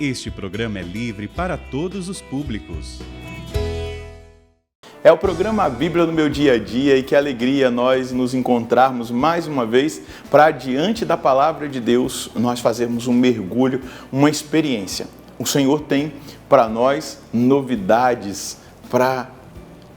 Este programa é livre para todos os públicos. É o programa A Bíblia no Meu Dia a Dia e que alegria nós nos encontrarmos mais uma vez para, diante da Palavra de Deus, nós fazermos um mergulho, uma experiência. O Senhor tem para nós novidades para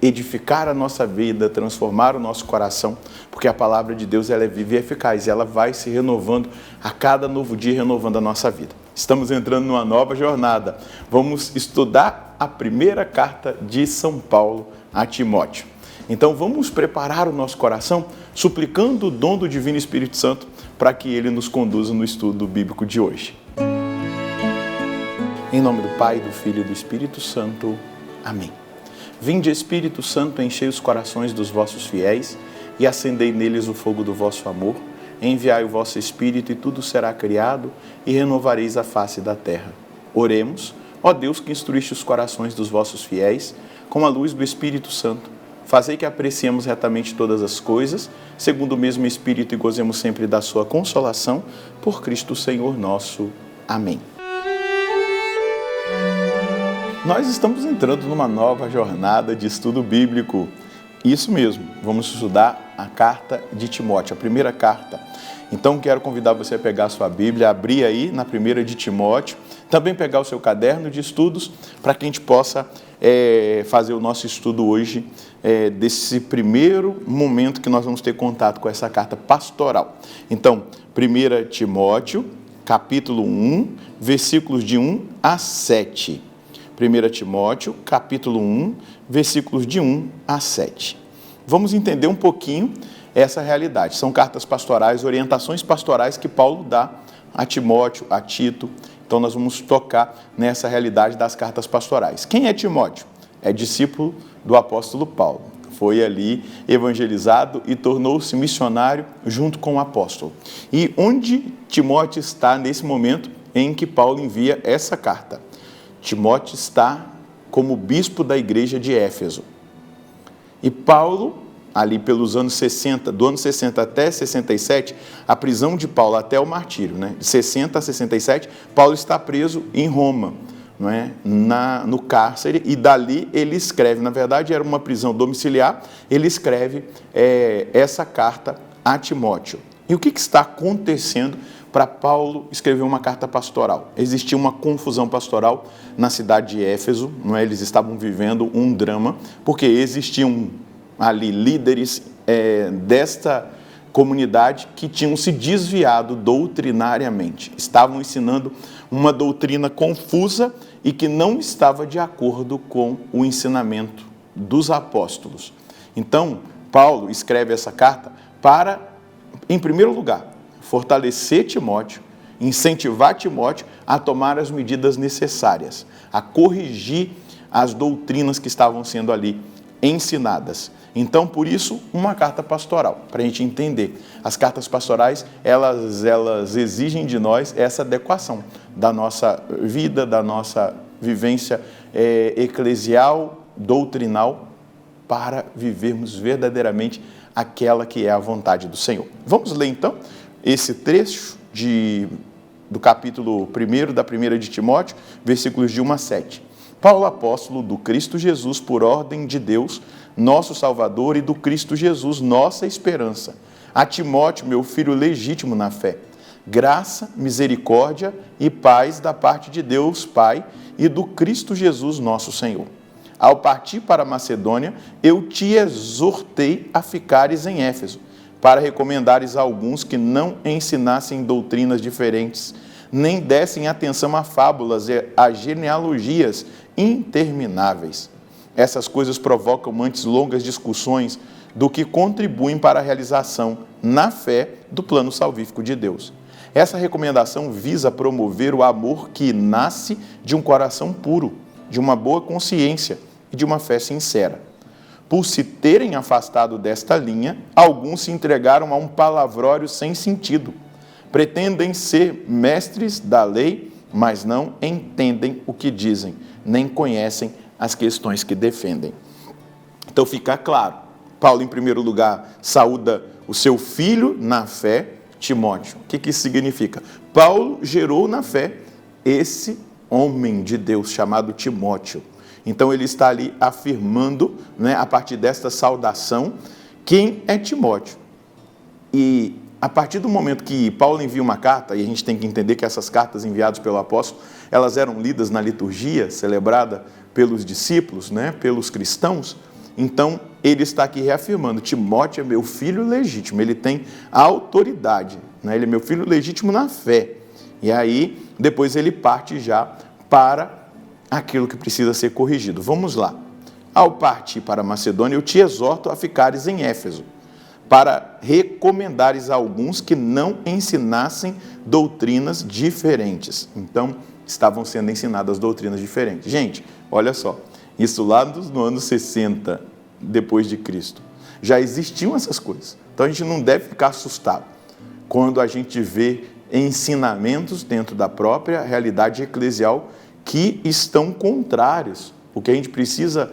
edificar a nossa vida, transformar o nosso coração, porque a Palavra de Deus ela é viva e eficaz e ela vai se renovando a cada novo dia, renovando a nossa vida. Estamos entrando numa nova jornada. Vamos estudar a primeira carta de São Paulo a Timóteo. Então vamos preparar o nosso coração, suplicando o dom do Divino Espírito Santo para que ele nos conduza no estudo bíblico de hoje. Em nome do Pai, do Filho e do Espírito Santo. Amém. Vinde, Espírito Santo, enchei os corações dos vossos fiéis e acendei neles o fogo do vosso amor. Enviai o vosso Espírito e tudo será criado e renovareis a face da terra. Oremos, ó Deus que instruíste os corações dos vossos fiéis com a luz do Espírito Santo. Fazei que apreciemos retamente todas as coisas, segundo o mesmo Espírito e gozemos sempre da sua consolação, por Cristo Senhor nosso. Amém. Nós estamos entrando numa nova jornada de estudo bíblico. Isso mesmo, vamos estudar a carta de Timóteo, a primeira carta. Então quero convidar você a pegar a sua Bíblia, abrir aí na primeira de Timóteo, também pegar o seu caderno de estudos, para que a gente possa fazer o nosso estudo hoje, desse primeiro momento que nós vamos ter contato com essa carta pastoral. Então, 1 Timóteo, capítulo 1, versículos de 1 a 7. 1 Timóteo, capítulo 1, versículos de 1 a 7. Vamos entender um pouquinho essa realidade. São cartas pastorais, orientações pastorais que Paulo dá a Timóteo, a Tito. Então nós vamos tocar nessa realidade das cartas pastorais. Quem é Timóteo? É discípulo do apóstolo Paulo. Foi ali evangelizado e tornou-se missionário junto com o apóstolo. E onde Timóteo está nesse momento em que Paulo envia essa carta? Timóteo está como bispo da igreja de Éfeso. E Paulo, ali pelos anos 60, do ano 60 até 67, a prisão de Paulo até o martírio, né? De 60 a 67, Paulo está preso em Roma, não é? No cárcere, e dali ele escreve, na verdade era uma prisão domiciliar, ele escreve essa carta a Timóteo. E o que está acontecendo para Paulo escrever uma carta pastoral? Existia uma confusão pastoral na cidade de Éfeso, não é? Eles estavam vivendo um drama, porque existiam ali líderes desta comunidade que tinham se desviado doutrinariamente, estavam ensinando uma doutrina confusa e que não estava de acordo com o ensinamento dos apóstolos. Então, Paulo escreve essa carta para, em primeiro lugar, fortalecer Timóteo, incentivar Timóteo a tomar as medidas necessárias, a corrigir as doutrinas que estavam sendo ali ensinadas. Então, por isso, uma carta pastoral, para a gente entender. As cartas pastorais, elas exigem de nós essa adequação da nossa vida, da nossa vivência eclesial, doutrinal, para vivermos verdadeiramente aquela que é a vontade do Senhor. Vamos ler, então, esse trecho do capítulo 1 da primeira de Timóteo, versículos de 1 a 7. Paulo, apóstolo do Cristo Jesus, por ordem de Deus, nosso Salvador, e do Cristo Jesus, nossa esperança. A Timóteo, meu filho legítimo na fé. Graça, misericórdia e paz da parte de Deus, Pai, e do Cristo Jesus, nosso Senhor. Ao partir para a Macedônia, eu te exortei a ficares em Éfeso, para recomendares a alguns que não ensinassem doutrinas diferentes, nem dessem atenção a fábulas e a genealogias intermináveis. Essas coisas provocam antes longas discussões do que contribuem para a realização, na fé, do plano salvífico de Deus. Essa recomendação visa promover o amor que nasce de um coração puro, de uma boa consciência e de uma fé sincera. Por se terem afastado desta linha, alguns se entregaram a um palavrório sem sentido. Pretendem ser mestres da lei, mas não entendem o que dizem, nem conhecem as questões que defendem. Então fica claro, Paulo, em primeiro lugar, saúda o seu filho na fé, Timóteo. O que isso significa? Paulo gerou na fé esse homem de Deus chamado Timóteo. Então ele está ali afirmando, né, a partir desta saudação, quem é Timóteo. E a partir do momento que Paulo envia uma carta, e a gente tem que entender que essas cartas enviadas pelo apóstolo, elas eram lidas na liturgia, celebrada pelos discípulos, né, pelos cristãos. Então, ele está aqui reafirmando, Timóteo é meu filho legítimo, ele tem autoridade, né, ele é meu filho legítimo na fé. E aí, depois ele parte já para aquilo que precisa ser corrigido. Vamos lá. Ao partir para a Macedônia, eu te exorto a ficares em Éfeso, para recomendares a alguns que não ensinassem doutrinas diferentes. Então, estavam sendo ensinadas doutrinas diferentes. Gente, olha só, isso lá no ano 60 depois de Cristo, já existiam essas coisas. Então, a gente não deve ficar assustado quando a gente vê ensinamentos dentro da própria realidade eclesial que estão contrários. O que a gente precisa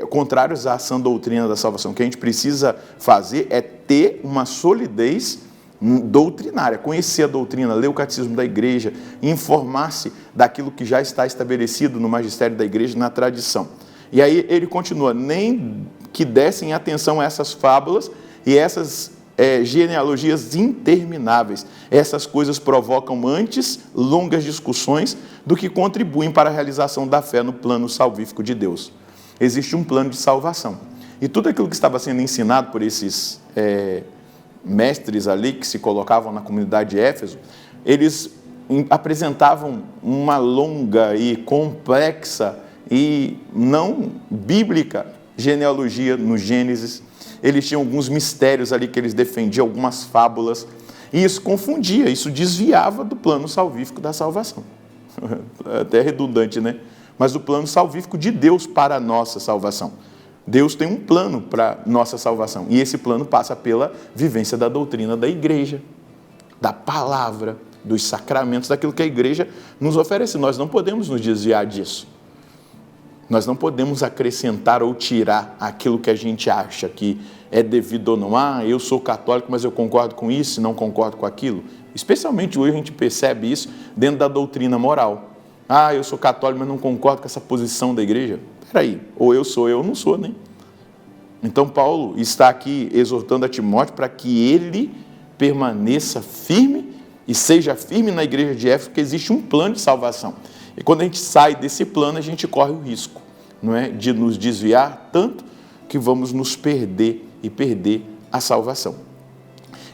contrários à sã doutrina da salvação. O que a gente precisa fazer é ter uma solidez doutrinária, conhecer a doutrina, ler o catecismo da igreja, informar-se daquilo que já está estabelecido no magistério da igreja, na tradição. E aí ele continua, nem que dessem atenção a essas fábulas e essas genealogias intermináveis. Essas coisas provocam antes longas discussões do que contribuem para a realização da fé no plano salvífico de Deus. Existe um plano de salvação. E tudo aquilo que estava sendo ensinado por esses mestres ali, que se colocavam na comunidade de Éfeso, eles apresentavam uma longa e complexa e não bíblica genealogia no Gênesis. Eles tinham alguns mistérios ali que eles defendiam, algumas fábulas, e isso confundia, isso desviava do plano salvífico da salvação. Até redundante, né? Mas do plano salvífico de Deus para a nossa salvação. Deus tem um plano para a nossa salvação, e esse plano passa pela vivência da doutrina da igreja, da palavra, dos sacramentos, daquilo que a igreja nos oferece. Nós não podemos nos desviar disso. Nós não podemos acrescentar ou tirar aquilo que a gente acha que é devido ou não. Eu sou católico, mas eu concordo com isso e não concordo com aquilo. Especialmente hoje a gente percebe isso dentro da doutrina moral. Eu sou católico, mas não concordo com essa posição da igreja. Peraí, ou eu sou, eu não sou, né? Então Paulo está aqui exortando a Timóteo para que ele permaneça firme e seja firme na igreja de Éfeso, porque existe um plano de salvação. E quando a gente sai desse plano, a gente corre o risco, não é, de nos desviar tanto que vamos nos perder e perder a salvação.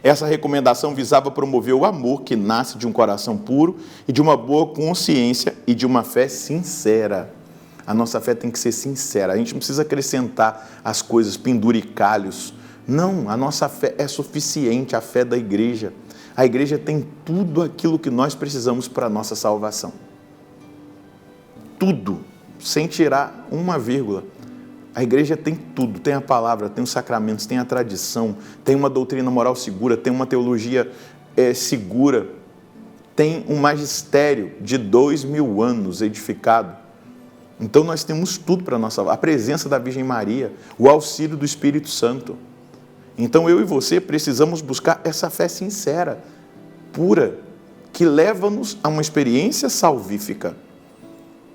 Essa recomendação visava promover o amor que nasce de um coração puro e de uma boa consciência e de uma fé sincera. A nossa fé tem que ser sincera. A gente não precisa acrescentar as coisas, penduricalhos. Não, a nossa fé é suficiente, a fé da igreja. A igreja tem tudo aquilo que nós precisamos para a nossa salvação. Tudo, sem tirar uma vírgula. A igreja tem tudo, tem a palavra, tem os sacramentos, tem a tradição, tem uma doutrina moral segura, tem uma teologia segura, tem um magistério de 2000 anos edificado. Então nós temos tudo para a nossa salvação. A presença da Virgem Maria, o auxílio do Espírito Santo. Então eu e você precisamos buscar essa fé sincera, pura, que leva-nos a uma experiência salvífica.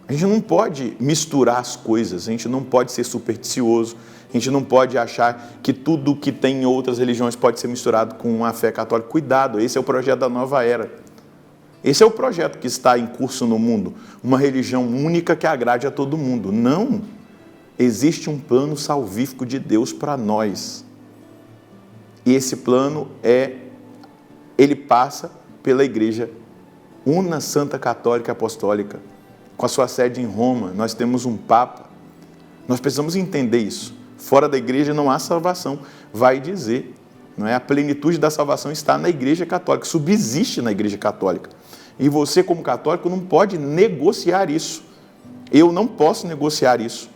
A gente não pode misturar as coisas, a gente não pode ser supersticioso, a gente não pode achar que tudo que tem em outras religiões pode ser misturado com a fé católica. Cuidado, esse é o projeto da nova era. Esse é o projeto que está em curso no mundo, uma religião única que agrade a todo mundo. Não, existe um plano salvífico de Deus para nós. E esse plano ele passa pela Igreja Una, Santa, Católica e Apostólica. Com a sua sede em Roma, nós temos um Papa. Nós precisamos entender isso. Fora da igreja não há salvação. Vai dizer, não é? A plenitude da salvação está na Igreja Católica, subsiste na Igreja Católica. E você, como católico, não pode negociar isso. Eu não posso negociar isso.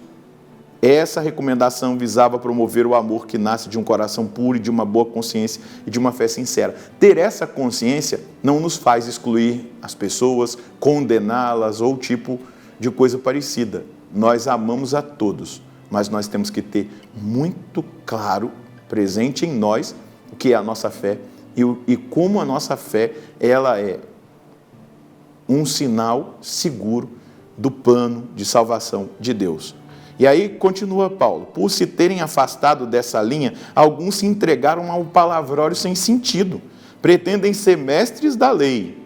Essa recomendação visava promover o amor que nasce de um coração puro e de uma boa consciência e de uma fé sincera. Ter essa consciência não nos faz excluir as pessoas, condená-las ou tipo de coisa parecida. Nós amamos a todos, mas nós temos que ter muito claro, presente em nós, o que é a nossa fé e como a nossa fé ela é um sinal seguro do plano de salvação de Deus. E aí continua Paulo: por se terem afastado dessa linha, alguns se entregaram ao palavrório sem sentido, pretendem ser mestres da lei,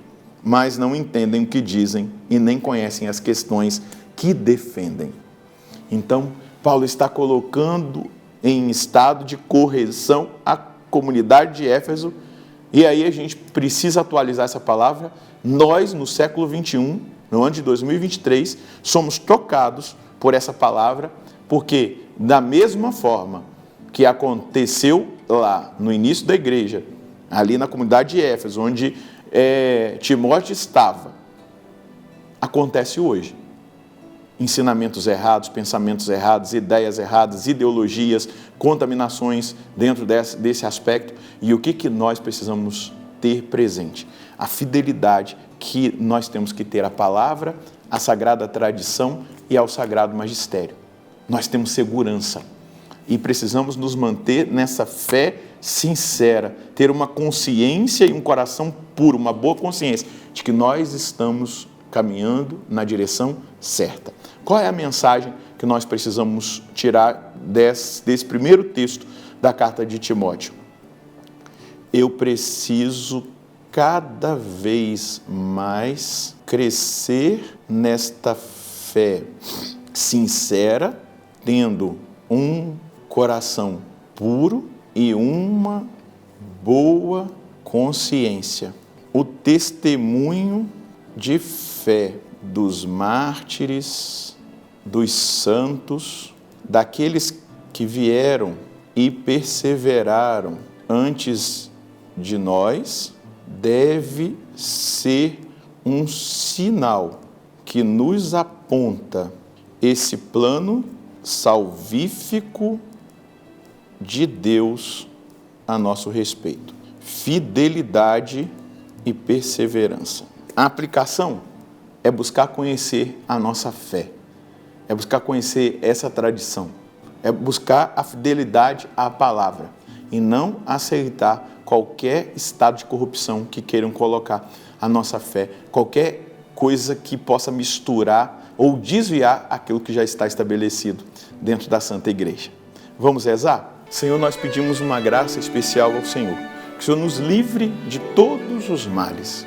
mas não entendem o que dizem e nem conhecem as questões que defendem. Então, Paulo está colocando em estado de correção a comunidade de Éfeso, e aí a gente precisa atualizar essa palavra. Nós, no século 21, no ano de 2023, somos tocados por essa palavra, porque da mesma forma que aconteceu lá no início da igreja, ali na comunidade de Éfeso, onde Timóteo estava, acontece hoje. Ensinamentos errados, pensamentos errados, ideias erradas, ideologias, contaminações dentro desse aspecto. E o que nós precisamos ter presente? A fidelidade que nós temos que ter à palavra, à sagrada tradição e ao sagrado magistério. Nós temos segurança e precisamos nos manter nessa fé sincera, ter uma consciência e um coração puro, uma boa consciência de que nós estamos caminhando na direção certa. Qual é a mensagem que nós precisamos tirar desse primeiro texto da carta de Timóteo? Eu preciso cada vez mais crescer nesta fé sincera, tendo um coração puro e uma boa consciência. O testemunho de fé dos mártires, dos santos, daqueles que vieram e perseveraram antes de nós, deve ser um sinal que nos aponta esse plano salvífico de Deus a nosso respeito. Fidelidade e perseverança. A aplicação é buscar conhecer a nossa fé, é buscar conhecer essa tradição, é buscar a fidelidade à palavra e não aceitar qualquer estado de corrupção que queiram colocar a nossa fé, qualquer coisa que possa misturar ou desviar aquilo que já está estabelecido dentro da Santa Igreja. Vamos rezar? Senhor, nós pedimos uma graça especial ao Senhor, que o Senhor nos livre de todos os males,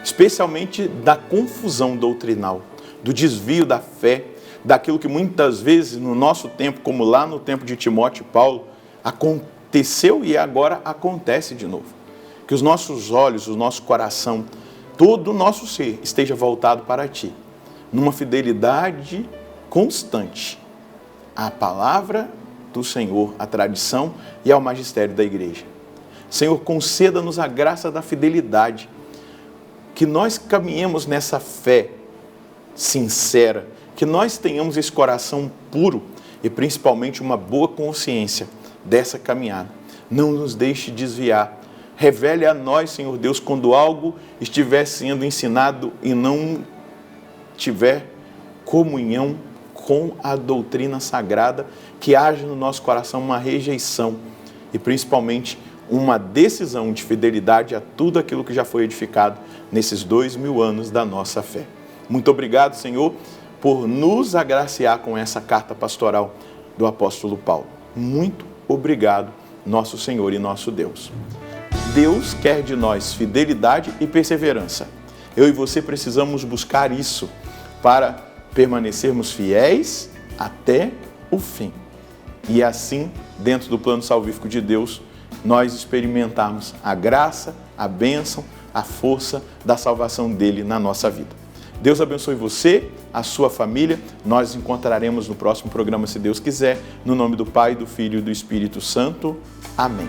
especialmente da confusão doutrinal, do desvio da fé, daquilo que muitas vezes no nosso tempo, como lá no tempo de Timóteo e Paulo, aconteceu e agora acontece de novo. Que os nossos olhos, o nosso coração, todo o nosso ser esteja voltado para Ti, numa fidelidade constante à palavra do Senhor, à tradição e ao magistério da igreja. Senhor, conceda-nos a graça da fidelidade, que nós caminhemos nessa fé sincera, que nós tenhamos esse coração puro e principalmente uma boa consciência dessa caminhada. Não nos deixe desviar. Revele a nós, Senhor Deus, quando algo estiver sendo ensinado e não tiver comunhão com a doutrina sagrada, que haja no nosso coração uma rejeição e principalmente uma decisão de fidelidade a tudo aquilo que já foi edificado nesses 2000 anos da nossa fé. Muito obrigado, Senhor, por nos agraciar com essa carta pastoral do apóstolo Paulo. Muito obrigado, nosso Senhor e nosso Deus. Deus quer de nós fidelidade e perseverança. Eu e você precisamos buscar isso para permanecermos fiéis até o fim. E assim, dentro do plano salvífico de Deus, nós experimentarmos a graça, a bênção, a força da salvação dele na nossa vida. Deus abençoe você, a sua família. Nós nos encontraremos no próximo programa, se Deus quiser, no nome do Pai, do Filho e do Espírito Santo. Amém.